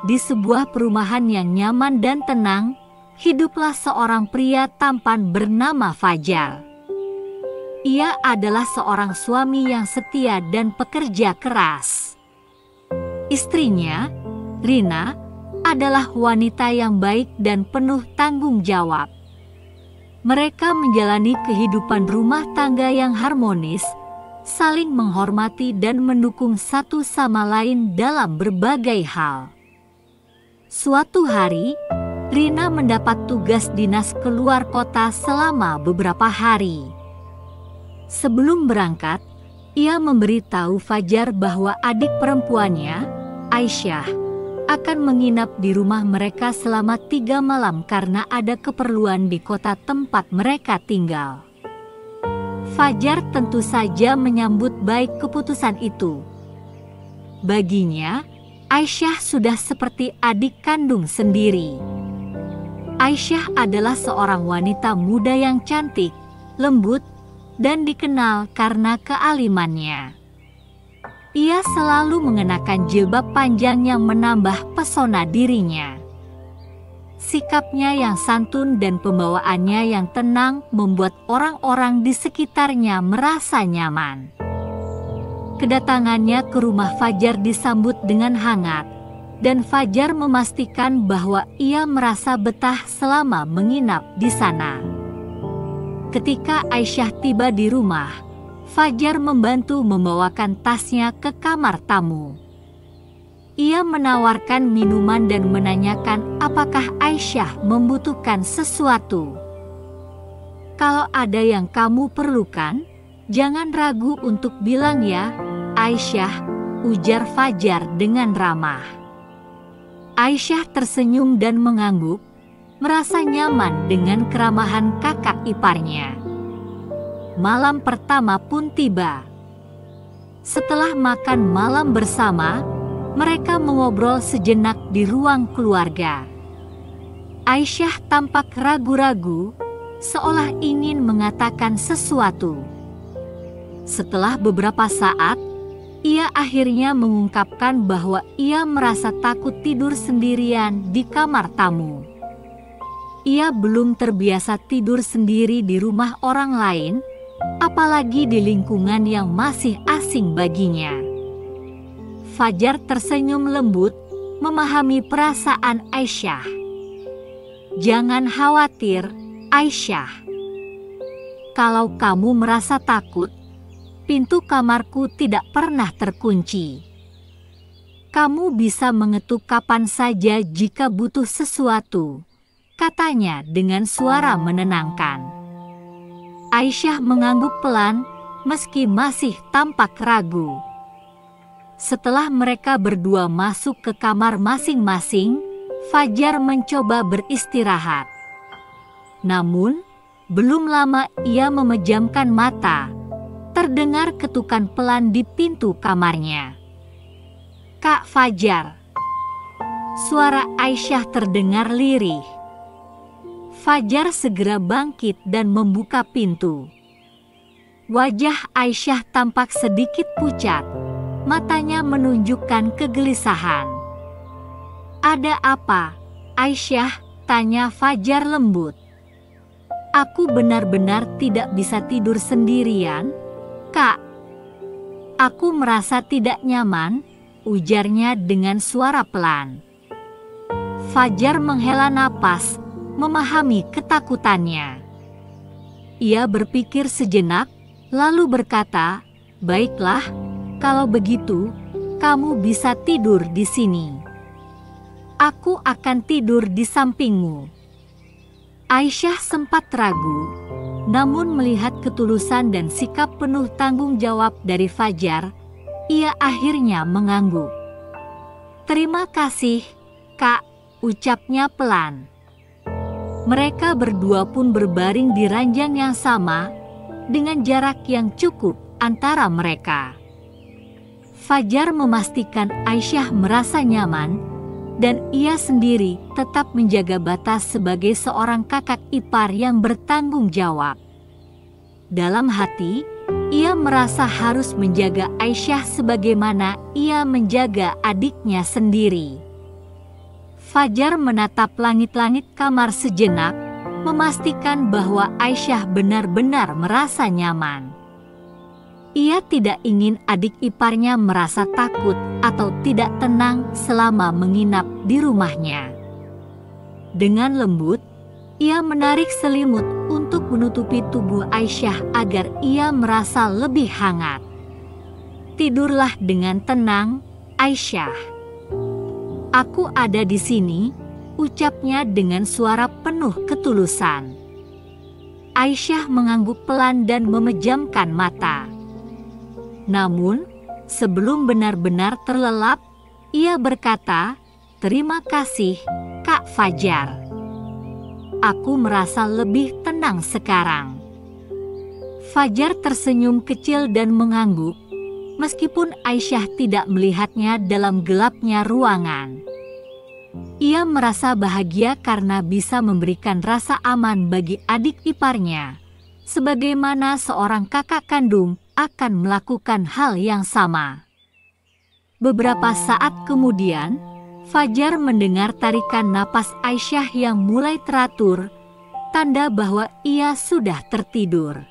Di sebuah perumahan yang nyaman dan tenang, hiduplah seorang pria tampan bernama Fajar. Ia adalah seorang suami yang setia dan pekerja keras. Istrinya, Rina, adalah wanita yang baik dan penuh tanggung jawab. Mereka menjalani kehidupan rumah tangga yang harmonis, saling menghormati dan mendukung satu sama lain dalam berbagai hal. Suatu hari, Rina mendapat tugas dinas keluar kota selama beberapa hari. Sebelum berangkat, ia memberitahu Fajar bahwa adik perempuannya, Aisyah, akan menginap di rumah mereka selama 3 malam karena ada keperluan di kota tempat mereka tinggal. Fajar tentu saja menyambut baik keputusan itu. Baginya, Aisyah sudah seperti adik kandung sendiri. Aisyah adalah seorang wanita muda yang cantik, lembut, dan dikenal karena kealimannya. Ia selalu mengenakan jilbab panjang yang menambah pesona dirinya. Sikapnya yang santun dan pembawaannya yang tenang membuat orang-orang di sekitarnya merasa nyaman. Kedatangannya ke rumah Fajar disambut dengan hangat, dan Fajar memastikan bahwa ia merasa betah selama menginap di sana. Ketika Aisyah tiba di rumah, Fajar membantu membawakan tasnya ke kamar tamu. Ia menawarkan minuman dan menanyakan apakah Aisyah membutuhkan sesuatu. "Kalau ada yang kamu perlukan, jangan ragu untuk bilang ya, Aisyah," ujar Fajar dengan ramah. Aisyah tersenyum dan mengangguk, merasa nyaman dengan keramahan kakak iparnya. Malam pertama pun tiba. Setelah makan malam bersama, mereka mengobrol sejenak di ruang keluarga. Aisyah tampak ragu-ragu, seolah ingin mengatakan sesuatu. Setelah beberapa saat, ia akhirnya mengungkapkan bahwa ia merasa takut tidur sendirian di kamar tamu. Ia belum terbiasa tidur sendiri di rumah orang lain, apalagi di lingkungan yang masih asing baginya. Fajar tersenyum lembut, memahami perasaan Aisyah. "Jangan khawatir, Aisyah. Kalau kamu merasa takut, pintu kamarku tidak pernah terkunci. Kamu bisa mengetuk kapan saja jika butuh sesuatu," katanya dengan suara menenangkan. Aisyah mengangguk pelan meski masih tampak ragu. Setelah mereka berdua masuk ke kamar masing-masing, Fajar mencoba beristirahat. Namun, belum lama ia memejamkan mata. Terdengar ketukan pelan di pintu kamarnya. "Kak Fajar." Suara Aisyah terdengar lirih. Fajar segera bangkit dan membuka pintu. Wajah Aisyah tampak sedikit pucat, matanya menunjukkan kegelisahan. "Ada apa, Aisyah?" tanya Fajar lembut. "Aku benar-benar tidak bisa tidur sendirian, Kak. Aku merasa tidak nyaman," ujarnya dengan suara pelan. Fajar menghela napas, memahami ketakutannya. Ia berpikir sejenak, lalu berkata, "Baiklah, kalau begitu, kamu bisa tidur di sini. Aku akan tidur di sampingmu." Aisyah sempat ragu. Namun melihat ketulusan dan sikap penuh tanggung jawab dari Fajar, ia akhirnya mengangguk. "Terima kasih, Kak," ucapnya pelan. Mereka berdua pun berbaring di ranjang yang sama, dengan jarak yang cukup antara mereka. Fajar memastikan Aisyah merasa nyaman, dan ia sendiri tetap menjaga batas sebagai seorang kakak ipar yang bertanggung jawab. Dalam hati, ia merasa harus menjaga Aisyah sebagaimana ia menjaga adiknya sendiri. Fajar menatap langit-langit kamar sejenak, memastikan bahwa Aisyah benar-benar merasa nyaman. Ia tidak ingin adik iparnya merasa takut atau tidak tenang selama menginap di rumahnya. Dengan lembut, ia menarik selimut untuk menutupi tubuh Aisyah agar ia merasa lebih hangat. "Tidurlah dengan tenang, Aisyah. Aku ada di sini," ucapnya dengan suara penuh ketulusan. Aisyah mengangguk pelan dan memejamkan mata. Namun, sebelum benar-benar terlelap, ia berkata, "Terima kasih, Kak Fajar. Aku merasa lebih tenang sekarang." Fajar tersenyum kecil dan mengangguk, meskipun Aisyah tidak melihatnya dalam gelapnya ruangan. Ia merasa bahagia karena bisa memberikan rasa aman bagi adik iparnya, sebagaimana seorang kakak kandung akan melakukan hal yang sama. Beberapa saat kemudian, Fajar mendengar tarikan napas Aisyah yang mulai teratur, tanda bahwa ia sudah tertidur.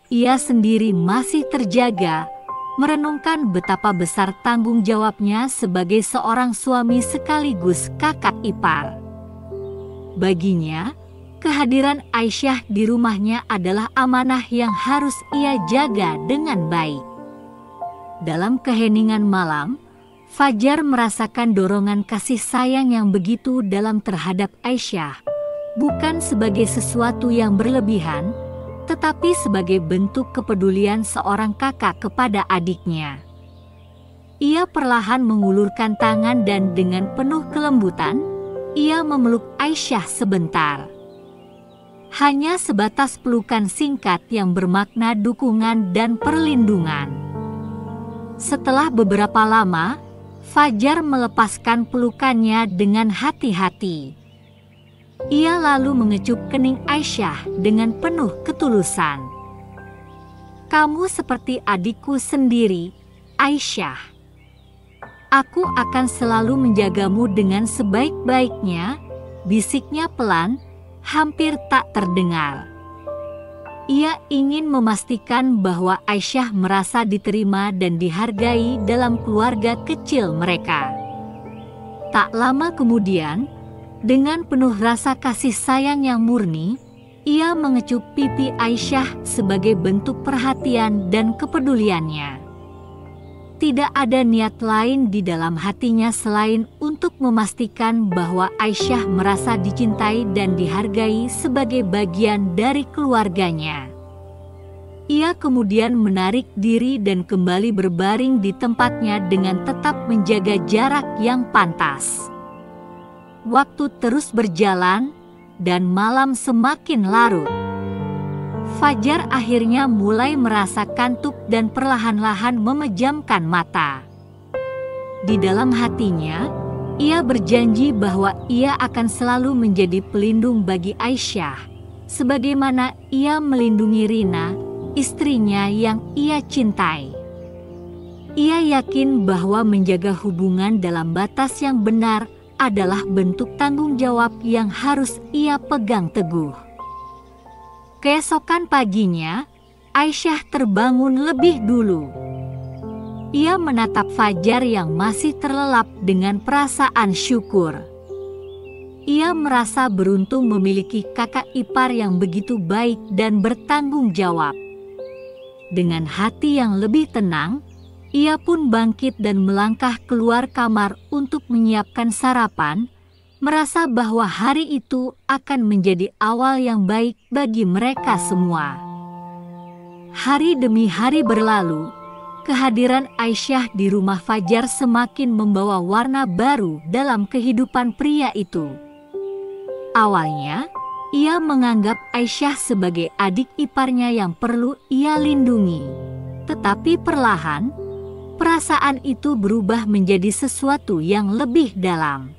Ia sendiri masih terjaga, merenungkan betapa besar tanggung jawabnya sebagai seorang suami sekaligus kakak ipar. Baginya, kehadiran Aisyah di rumahnya adalah amanah yang harus ia jaga dengan baik. Dalam keheningan malam, Fajar merasakan dorongan kasih sayang yang begitu dalam terhadap Aisyah, bukan sebagai sesuatu yang berlebihan, tetapi sebagai bentuk kepedulian seorang kakak kepada adiknya. Ia perlahan mengulurkan tangan dan dengan penuh kelembutan, ia memeluk Aisyah sebentar. Hanya sebatas pelukan singkat yang bermakna dukungan dan perlindungan. Setelah beberapa lama, Fajar melepaskan pelukannya dengan hati-hati. Ia lalu mengecup kening Aisyah dengan penuh ketulusan. "Kamu seperti adikku sendiri, Aisyah. Aku akan selalu menjagamu dengan sebaik-baiknya," bisiknya pelan, hampir tak terdengar. Ia ingin memastikan bahwa Aisyah merasa diterima dan dihargai dalam keluarga kecil mereka. Tak lama kemudian, dengan penuh rasa kasih sayang yang murni, ia mengecup pipi Aisyah sebagai bentuk perhatian dan kepeduliannya. Tidak ada niat lain di dalam hatinya selain untuk memastikan bahwa Aisyah merasa dicintai dan dihargai sebagai bagian dari keluarganya. Ia kemudian menarik diri dan kembali berbaring di tempatnya dengan tetap menjaga jarak yang pantas. Waktu terus berjalan, dan malam semakin larut. Fajar akhirnya mulai merasa kantuk dan perlahan-lahan memejamkan mata. Di dalam hatinya, ia berjanji bahwa ia akan selalu menjadi pelindung bagi Aisyah, sebagaimana ia melindungi Rina, istrinya yang ia cintai. Ia yakin bahwa menjaga hubungan dalam batas yang benar adalah bentuk tanggung jawab yang harus ia pegang teguh. Keesokan paginya, Aisyah terbangun lebih dulu. Ia menatap Fajar yang masih terlelap dengan perasaan syukur. Ia merasa beruntung memiliki kakak ipar yang begitu baik dan bertanggung jawab. Dengan hati yang lebih tenang, ia pun bangkit dan melangkah keluar kamar untuk menyiapkan sarapan, merasa bahwa hari itu akan menjadi awal yang baik bagi mereka semua. Hari demi hari berlalu, kehadiran Aisyah di rumah Fajar semakin membawa warna baru dalam kehidupan pria itu. Awalnya, ia menganggap Aisyah sebagai adik iparnya yang perlu ia lindungi. Tetapi perlahan, perasaan itu berubah menjadi sesuatu yang lebih dalam.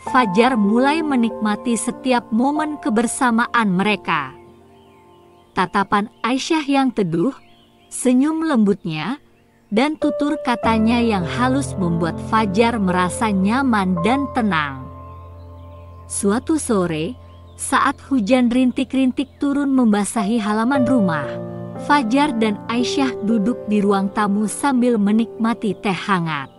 Fajar mulai menikmati setiap momen kebersamaan mereka. Tatapan Aisyah yang teduh, senyum lembutnya, dan tutur katanya yang halus membuat Fajar merasa nyaman dan tenang. Suatu sore, saat hujan rintik-rintik turun membasahi halaman rumah, Fajar dan Aisyah duduk di ruang tamu sambil menikmati teh hangat.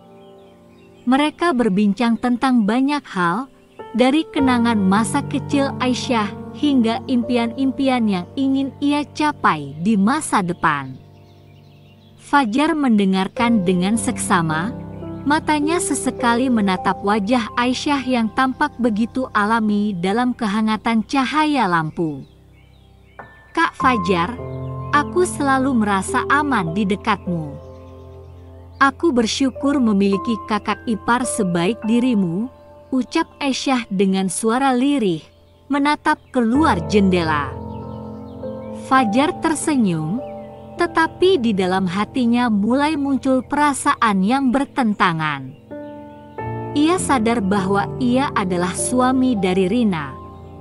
Mereka berbincang tentang banyak hal, dari kenangan masa kecil Aisyah hingga impian-impian yang ingin ia capai di masa depan. Fajar mendengarkan dengan seksama, matanya sesekali menatap wajah Aisyah yang tampak begitu alami dalam kehangatan cahaya lampu. "Kak Fajar, aku selalu merasa aman di dekatmu. Aku bersyukur memiliki kakak ipar sebaik dirimu," ucap Aisyah dengan suara lirih, menatap keluar jendela. Fajar tersenyum, tetapi di dalam hatinya mulai muncul perasaan yang bertentangan. Ia sadar bahwa ia adalah suami dari Rina,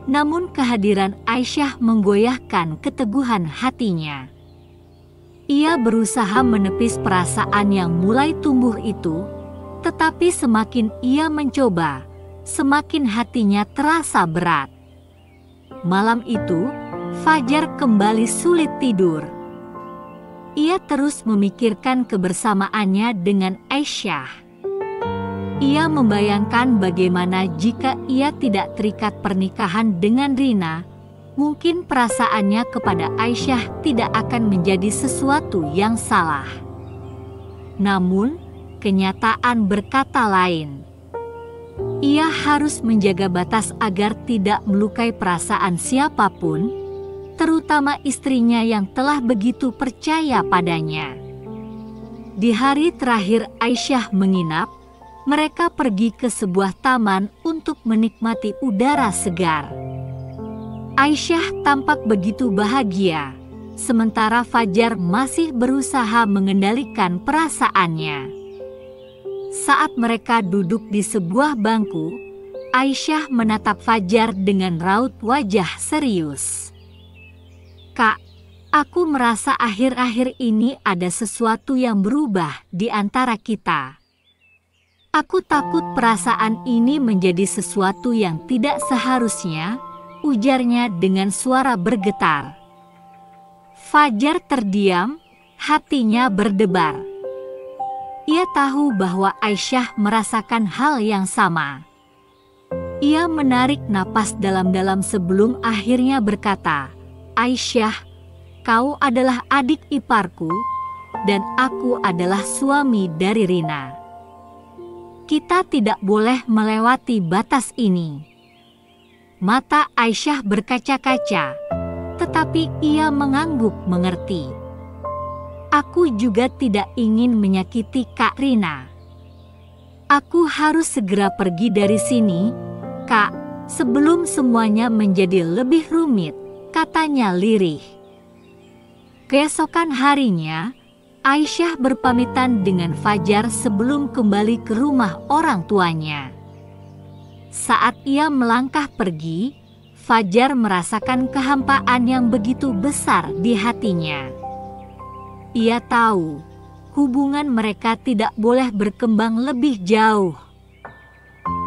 namun kehadiran Aisyah menggoyahkan keteguhan hatinya. Ia berusaha menepis perasaan yang mulai tumbuh itu, tetapi semakin ia mencoba, semakin hatinya terasa berat. Malam itu, Fajar kembali sulit tidur. Ia terus memikirkan kebersamaannya dengan Aisyah. Ia membayangkan bagaimana jika ia tidak terikat pernikahan dengan Rina, mungkin perasaannya kepada Aisyah tidak akan menjadi sesuatu yang salah. Namun, kenyataan berkata lain. Ia harus menjaga batas agar tidak melukai perasaan siapapun, terutama istrinya yang telah begitu percaya padanya. Di hari terakhir Aisyah menginap, mereka pergi ke sebuah taman untuk menikmati udara segar. Aisyah tampak begitu bahagia, sementara Fajar masih berusaha mengendalikan perasaannya. Saat mereka duduk di sebuah bangku, Aisyah menatap Fajar dengan raut wajah serius. "Kak, aku merasa akhir-akhir ini ada sesuatu yang berubah di antara kita. Aku takut perasaan ini menjadi sesuatu yang tidak seharusnya," ujarnya dengan suara bergetar. Fajar terdiam, hatinya berdebar. Ia tahu bahwa Aisyah merasakan hal yang sama. Ia menarik napas dalam-dalam sebelum akhirnya berkata, "Aisyah, kau adalah adik iparku, dan aku adalah suami dari Rina. Kita tidak boleh melewati batas ini." Mata Aisyah berkaca-kaca, tetapi ia mengangguk mengerti. "Aku juga tidak ingin menyakiti Kak Rina. Aku harus segera pergi dari sini, Kak, sebelum semuanya menjadi lebih rumit," katanya lirih. Keesokan harinya, Aisyah berpamitan dengan Fajar sebelum kembali ke rumah orang tuanya. Saat ia melangkah pergi, Fajar merasakan kehampaan yang begitu besar di hatinya. Ia tahu hubungan mereka tidak boleh berkembang lebih jauh.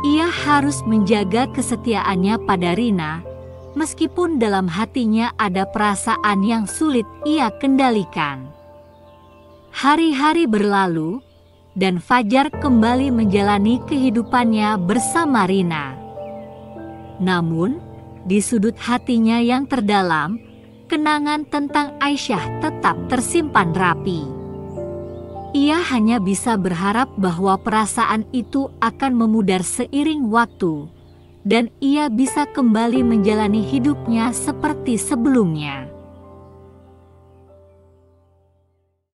Ia harus menjaga kesetiaannya pada Rina, meskipun dalam hatinya ada perasaan yang sulit ia kendalikan. Hari-hari berlalu, dan Fajar kembali menjalani kehidupannya bersama Rina. Namun, di sudut hatinya yang terdalam, kenangan tentang Aisyah tetap tersimpan rapi. Ia hanya bisa berharap bahwa perasaan itu akan memudar seiring waktu, dan ia bisa kembali menjalani hidupnya seperti sebelumnya.